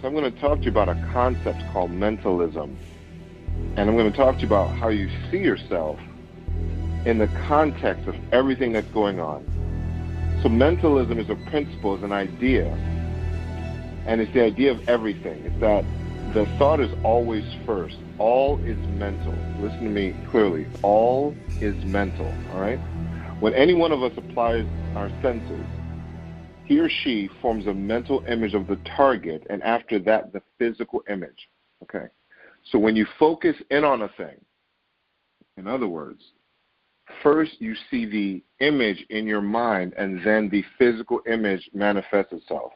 I'm going to talk to you about a concept called mentalism. And I'm going to talk to you about how you see yourself in the context of everything that's going on. So mentalism is a principle, is an idea. And it's the idea of everything. It's that the thought is always first. All is mental. Listen to me clearly. All is mental, all right? When any one of us applies our senses, he or she forms a mental image of the target, and after that, the physical image, okay? So when you focus in on a thing, in other words, first you see the image in your mind, and then the physical image manifests itself.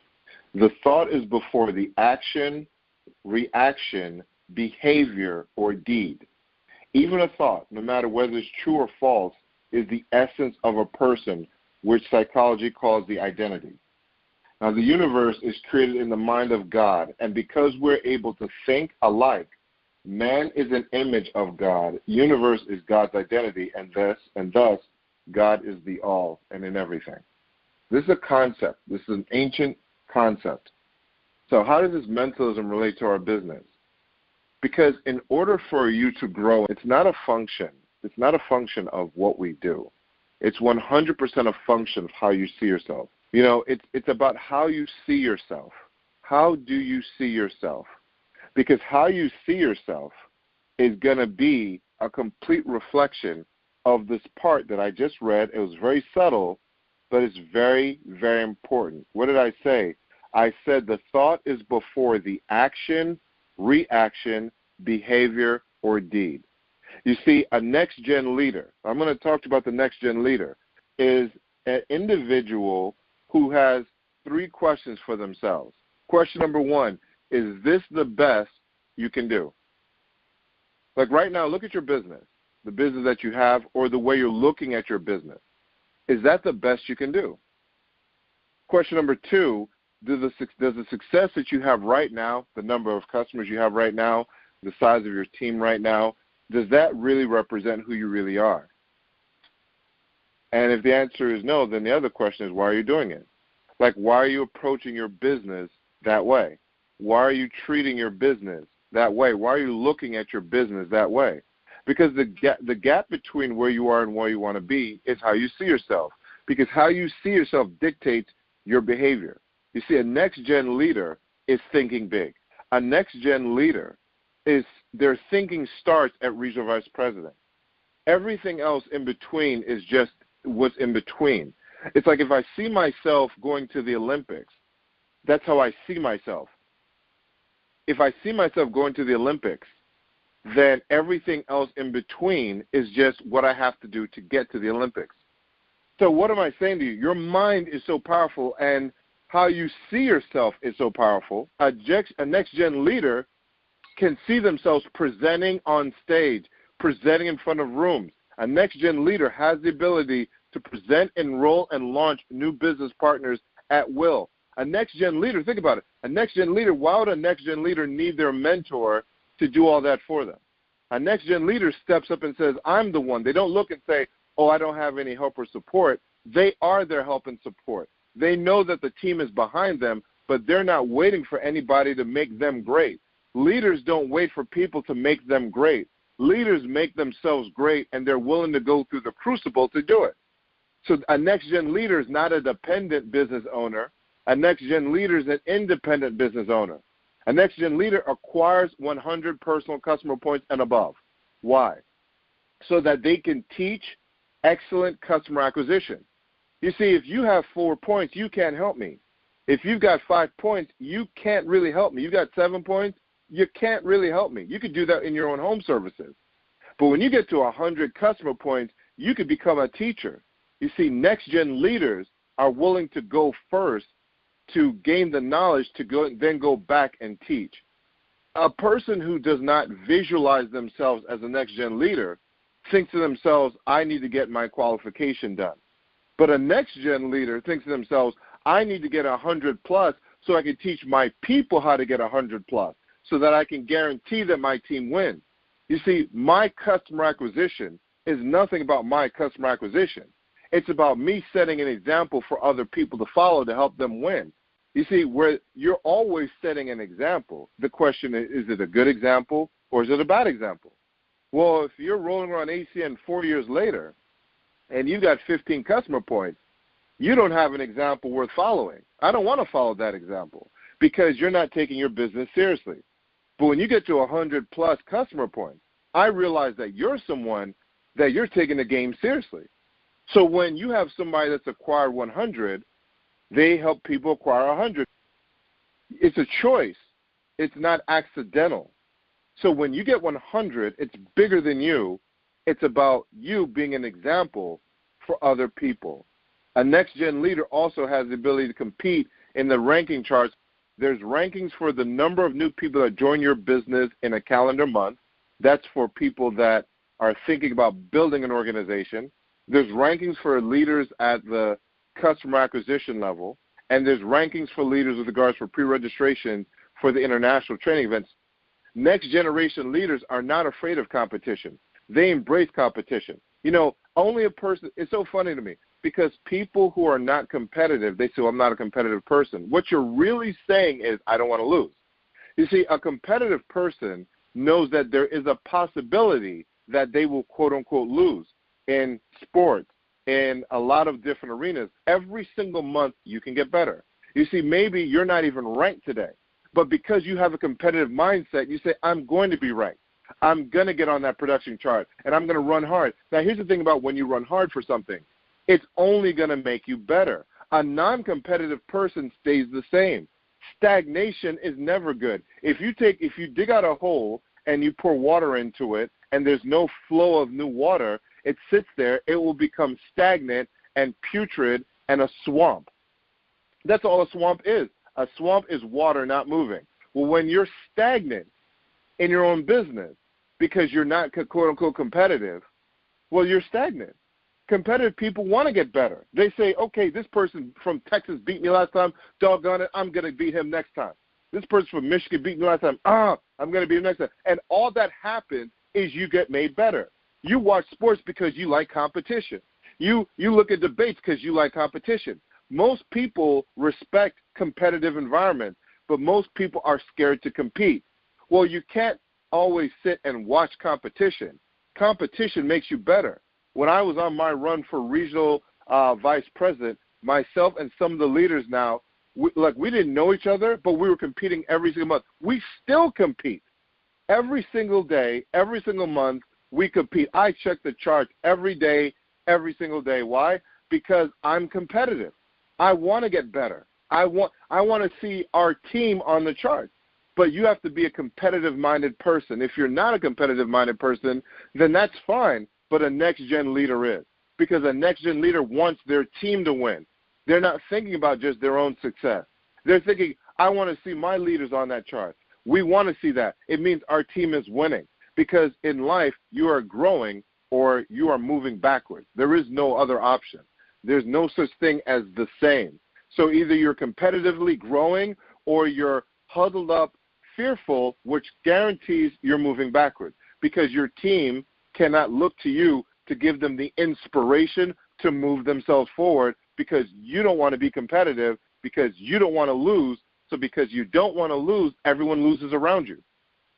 The thought is before the action, reaction, behavior, or deed. Even a thought, no matter whether it's true or false, is the essence of a person, which psychology calls the identity. Now, the universe is created in the mind of God, and because we're able to think alike, man is an image of God, universe is God's identity, and thus God is the all and in everything. This is a concept. This is an ancient concept. So how does this mentalism relate to our business? Because in order for you to grow, it's not a function. It's not a function of what we do. It's 100% a function of how you see yourself. You know, it's about how you see yourself. How do you see yourself? Because how you see yourself is going to be a complete reflection of this part that I just read. It was very subtle, but it's very, very important. What did I say? I said the thought is before the action, reaction, behavior, or deed. You see, a next-gen leader, I'm going to talk about the next-gen leader, is an individual who has 3 questions for themselves. Question number 1, is this the best you can do? Like right now, look at your business, the business that you have, or the way you're looking at your business. Is that the best you can do? Question number 2, does the success that you have right now, the number of customers you have right now, the size of your team right now, does that really represent who you really are? And if the answer is no, then the other question is, why are you doing it? Like, why are you approaching your business that way? Why are you treating your business that way? Why are you looking at your business that way? Because the gap between where you are and where you want to be is how you see yourself. Because how you see yourself dictates your behavior. You see, a next-gen leader is thinking big. A next-gen leader their thinking starts at regional vice president. Everything else in between is just what's in between. It's like if I see myself going to the Olympics, that's how I see myself. If I see myself going to the Olympics, then everything else in between is just what I have to do to get to the Olympics. So what am I saying to you? Your mind is so powerful, and how you see yourself is so powerful. A next-gen leader can see themselves presenting on stage, presenting in front of rooms. A next-gen leader has the ability to present, enroll, and launch new business partners at will. A next-gen leader, think about it. A next-gen leader, why would a next-gen leader need their mentor to do all that for them? A next-gen leader steps up and says, I'm the one. They don't look and say, oh, I don't have any help or support. They are their help and support. They know that the team is behind them, but they're not waiting for anybody to make them great. Leaders don't wait for people to make them great. Leaders make themselves great, and they're willing to go through the crucible to do it. So a next-gen leader is not a dependent business owner. A next-gen leader is an independent business owner. A next-gen leader acquires 100 personal customer points and above. Why? So that they can teach excellent customer acquisition. You see, if you have 4 points, you can't help me. If you've got 5 points, you can't really help me. You've got 7 points, you can't really help me. You could do that in your own home services. But when you get to 100 customer points, you could become a teacher. You see, next-gen leaders are willing to go first to gain the knowledge to then go back and teach. A person who does not visualize themselves as a next-gen leader thinks to themselves, I need to get my qualification done. But a next-gen leader thinks to themselves, I need to get 100 plus so I can teach my people how to get 100 plus, so that I can guarantee that my team wins. You see, my customer acquisition is nothing about my customer acquisition. It's about me setting an example for other people to follow to help them win. You see, where you're always setting an example. The question is it a good example or is it a bad example? Well, if you're rolling around ACN 4 years later and you got 15 customer points, you don't have an example worth following. I don't want to follow that example because you're not taking your business seriously. But when you get to 100-plus customer points, I realize that you're someone that you're taking the game seriously. So when you have somebody that's acquired 100, they help people acquire 100. It's a choice. It's not accidental. So when you get 100, it's bigger than you. It's about you being an example for other people. A next-gen leader also has the ability to compete in the ranking charts. There's rankings for the number of new people that join your business in a calendar month. That's for people that are thinking about building an organization. There's rankings for leaders at the customer acquisition level, and there's rankings for leaders with regards for pre-registration for the international training events. Next-generation leaders are not afraid of competition. They embrace competition. You know, only a person – it's so funny to me because people who are not competitive, they say, well, I'm not a competitive person. What you're really saying is, I don't want to lose. You see, a competitive person knows that there is a possibility that they will, quote-unquote, lose in sports, in a lot of different arenas. Every single month you can get better. You see, maybe you're not even ranked today, but because you have a competitive mindset, you say, I'm going to be ranked. I'm going to get on that production chart, and I'm going to run hard. Now, here's the thing about when you run hard for something. It's only going to make you better. A non-competitive person stays the same. Stagnation is never good. If you dig out a hole and you pour water into it and there's no flow of new water, it sits there, it will become stagnant and putrid and a swamp. That's all a swamp is. A swamp is water not moving. Well, when you're stagnant in your own business because you're not, quote-unquote, competitive, well, you're stagnant. Competitive people want to get better. They say, okay, this person from Texas beat me last time. Doggone it, I'm going to beat him next time. This person from Michigan beat me last time. I'm going to beat him next time. And all that happens is you get made better. You watch sports because you like competition. You look at debates because you like competition. Most people respect competitive environments, but most people are scared to compete. Well, you can't always sit and watch competition. Competition makes you better. When I was on my run for regional vice president, myself and some of the leaders now, we didn't know each other, but we were competing every single month. We still compete. Every single day, every single month, we compete. I check the charts every day, every single day. Why? Because I'm competitive. I want to get better. I want to see our team on the chart. But you have to be a competitive-minded person. If you're not a competitive-minded person, then that's fine. But a next-gen leader is, because a next-gen leader wants their team to win. They're not thinking about just their own success. They're thinking, I want to see my leaders on that chart. We want to see that. It means our team is winning, because in life you are growing or you are moving backwards. There is no other option. There's no such thing as the same. So either you're competitively growing or you're huddled up, fearful, which guarantees you're moving backwards, because your team cannot look to you to give them the inspiration to move themselves forward, because you don't want to be competitive, because you don't want to lose. So because you don't want to lose, everyone loses around you.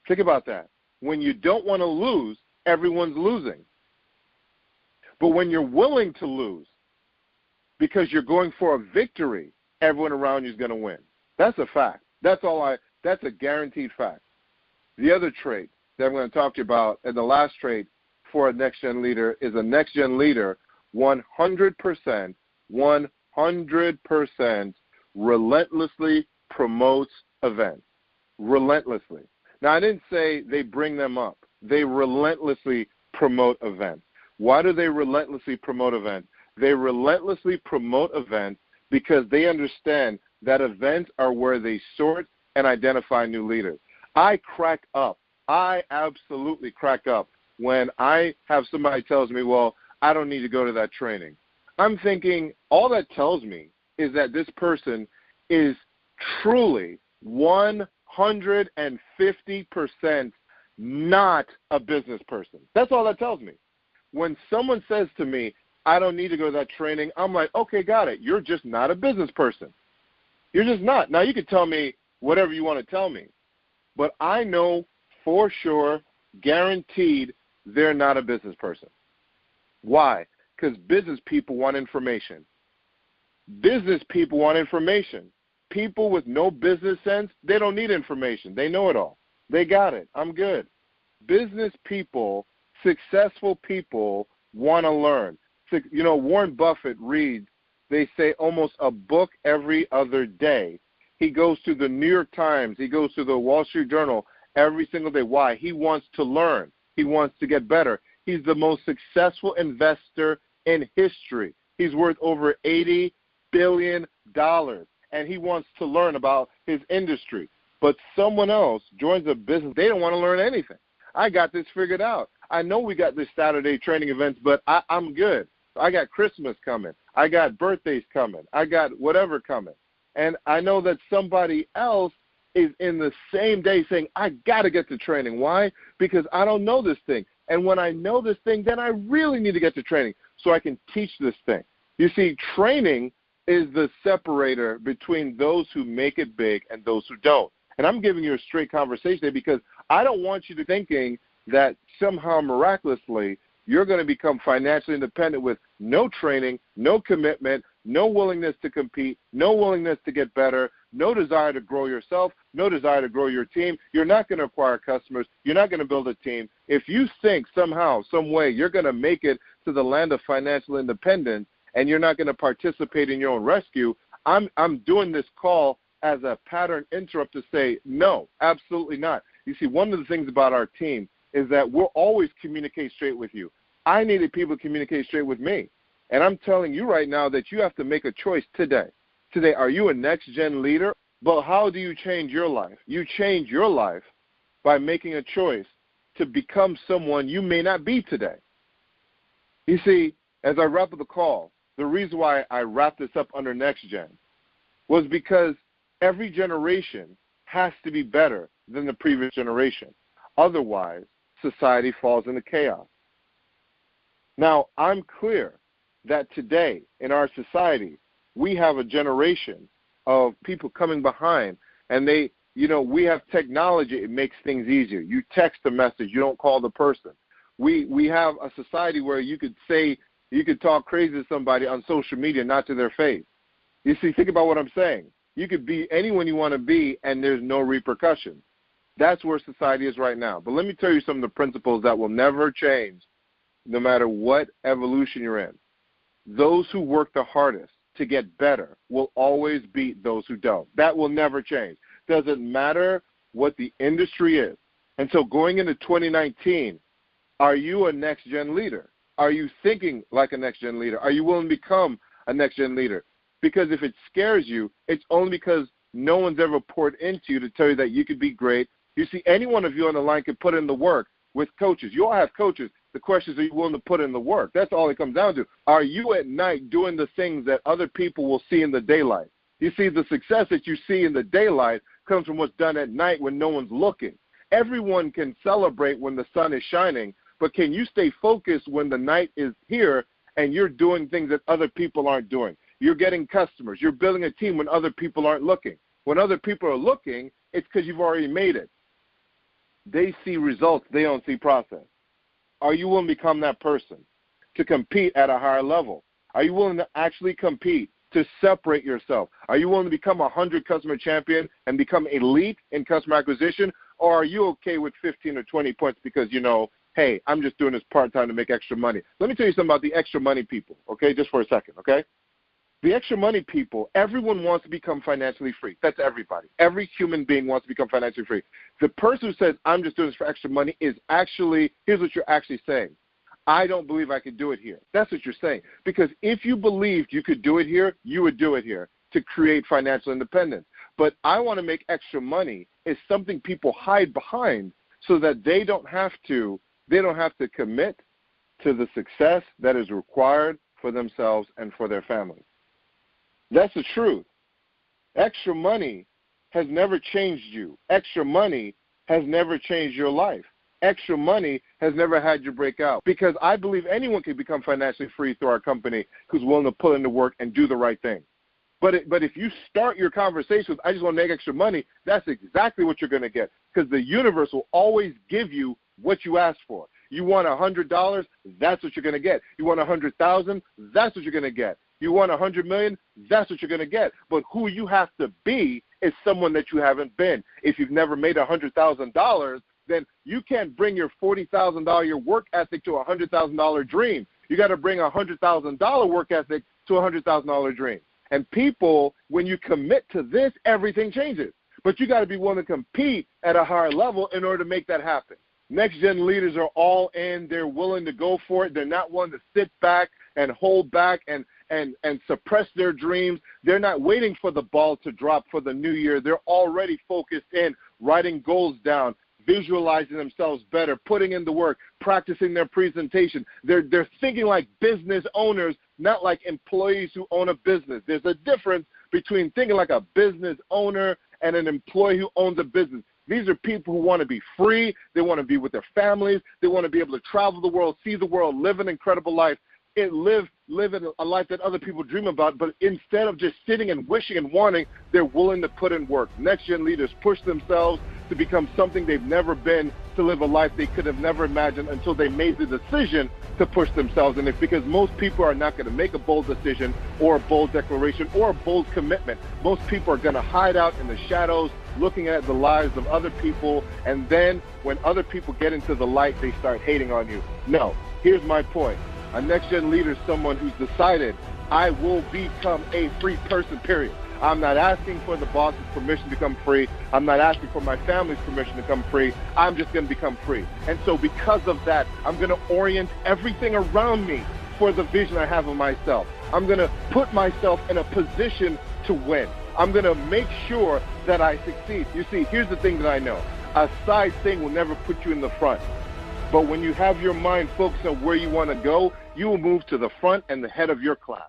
Think about that. When you don't want to lose, everyone's losing. But when you're willing to lose because you're going for a victory, everyone around you is going to win. That's a fact. That's a guaranteed fact. The other trait that I'm going to talk to you about, and the last trait for a next-gen leader, is a next-gen leader 100% relentlessly promotes events. Relentlessly. Now, I didn't say they bring them up. They relentlessly promote events. Why do they relentlessly promote events? They relentlessly promote events because they understand that events are where they sort and identify new leaders. I crack up. I absolutely crack up when I have somebody tells me, well, I don't need to go to that training. I'm thinking all that tells me is that this person is truly 150% not a business person. That's all that tells me. When someone says to me, I don't need to go to that training, I'm like, okay, got it. You're just not a business person. You're just not. Now, you can tell me whatever you want to tell me, but I know for sure, guaranteed, they're not a business person. Why? Because business people want information. Business people want information. People with no business sense, they don't need information. They know it all. They got it. I'm good. Business people, successful people want to learn. You know, Warren Buffett reads, they say, almost a book every other day. He goes to the New York Times. He goes to the Wall Street Journal every single day. Why? He wants to learn. He wants to get better. He's the most successful investor in history. He's worth over $80 billion, and he wants to learn about his industry. But someone else joins a business, they don't want to learn anything. I got this figured out. I know we got this Saturday training events, but I'm good. I got Christmas coming. I got birthdays coming. I got whatever coming. And I know that somebody else is in the same day saying, I got to get to training. Why? Because I don't know this thing. And when I know this thing, then I really need to get to training so I can teach this thing. You see, training is the separator between those who make it big and those who don't. And I'm giving you a straight conversation there because I don't want you to thinking that somehow miraculously you're going to become financially independent with no training, no commitment, no willingness to compete, no willingness to get better, no desire to grow yourself, no desire to grow your team. You're not going to acquire customers. You're not going to build a team. If you think somehow, some way you're going to make it to the land of financial independence and you're not going to participate in your own rescue, I'm doing this call as a pattern interrupt to say, no, absolutely not. You see, one of the things about our team is that we'll always communicate straight with you. I needed people to communicate straight with me. And I'm telling you right now that you have to make a choice today. Today, are you a next-gen leader? But how do you change your life? You change your life by making a choice to become someone you may not be today. You see, as I wrap up the call, the reason why I wrapped this up under next-gen was because every generation has to be better than the previous generation. Otherwise, society falls into chaos. Now, I'm clear that today in our society, we have a generation of people coming behind, and we have technology. It makes things easier. You text a message. You don't call the person. We have a society where you could talk crazy to somebody on social media, not to their face. You see, think about what I'm saying. You could be anyone you want to be, and there's no repercussions. That's where society is right now. But let me tell you some of the principles that will never change no matter what evolution you're in. Those who work the hardest to get better will always beat those who don't. That will never change. Doesn't matter what the industry is. And so going into 2019, are you a next-gen leader? Are you thinking like a next-gen leader? Are you willing to become a next-gen leader? Because if it scares you, it's only because no one's ever poured into you to tell you that you could be great. You see, any one of you on the line could put in the work with coaches. You all have coaches. The question is, are you willing to put in the work? That's all it comes down to. Are you at night doing the things that other people will see in the daylight? You see, the success that you see in the daylight comes from what's done at night when no one's looking. Everyone can celebrate when the sun is shining, but can you stay focused when the night is here and you're doing things that other people aren't doing? You're getting customers. You're building a team when other people aren't looking. When other people are looking, it's because you've already made it. They see results. They don't see process. Are you willing to become that person to compete at a higher level? Are you willing to actually compete to separate yourself? Are you willing to become a 100 customer champion and become elite in customer acquisition? Or are you okay with 15 or 20 points because, hey, I'm just doing this part-time to make extra money? Let me tell you something about the extra money people, okay, just for a second, okay? The extra money people, everyone wants to become financially free. That's everybody. Every human being wants to become financially free. The person who says, I'm just doing this for extra money is actually, here's what you're actually saying. I don't believe I could do it here. That's what you're saying. Because if you believed you could do it here, you would do it here to create financial independence. But I want to make extra money is something people hide behind so that they don't have to commit to the success that is required for themselves and for their families. That's the truth. Extra money has never changed you. Extra money has never changed your life. Extra money has never had you break out. Because I believe anyone can become financially free through our company who's willing to put in the work and do the right thing. But if you start your conversation with, I just want to make extra money, that's exactly what you're going to get, because the universe will always give you what you ask for. You want $100, that's what you're going to get. You want 100,000, that's what you're going to get. You want 100 million, that's what you're going to get. But who you have to be is someone that you haven't been. If you've never made $100,000, then you can't bring your $40,000 your work ethic to a $100,000 dream. You got to bring a $100,000 work ethic to a $100,000 dream. And people, when you commit to this, everything changes. But you got to be willing to compete at a higher level in order to make that happen. Next-gen leaders are all in. They're willing to go for it. They're not willing to sit back and hold back and suppress their dreams. They're not waiting for the ball to drop for the new year. They're already focused in, writing goals down, visualizing themselves better, putting in the work, practicing their presentation. They're thinking like business owners, not like employees who own a business. There's a difference between thinking like a business owner and an employee who owns a business. These are people who want to be free. They want to be with their families. They want to be able to travel the world, see the world, live an incredible life, live a life that other people dream about. But instead of just sitting and wishing and wanting, they're willing to put in work. Next-gen leaders push themselves to become something they've never been, to live a life they could have never imagined until they made the decision to push themselves. And it's because most people are not going to make a bold decision or a bold declaration or a bold commitment. Most people are going to hide out in the shadows, looking at the lives of other people, and then when other people get into the light, they start hating on you. No, here's my point. A next-gen leader is someone who's decided, I will become a free person, period. I'm not asking for the boss's permission to become free. I'm not asking for my family's permission to become free. I'm just going to become free. And so because of that, I'm going to orient everything around me for the vision I have of myself. I'm going to put myself in a position to win. I'm going to make sure that I succeed. You see, here's the thing that I know. A side thing will never put you in the front. But when you have your mind focused on where you want to go, you will move to the front and the head of your class.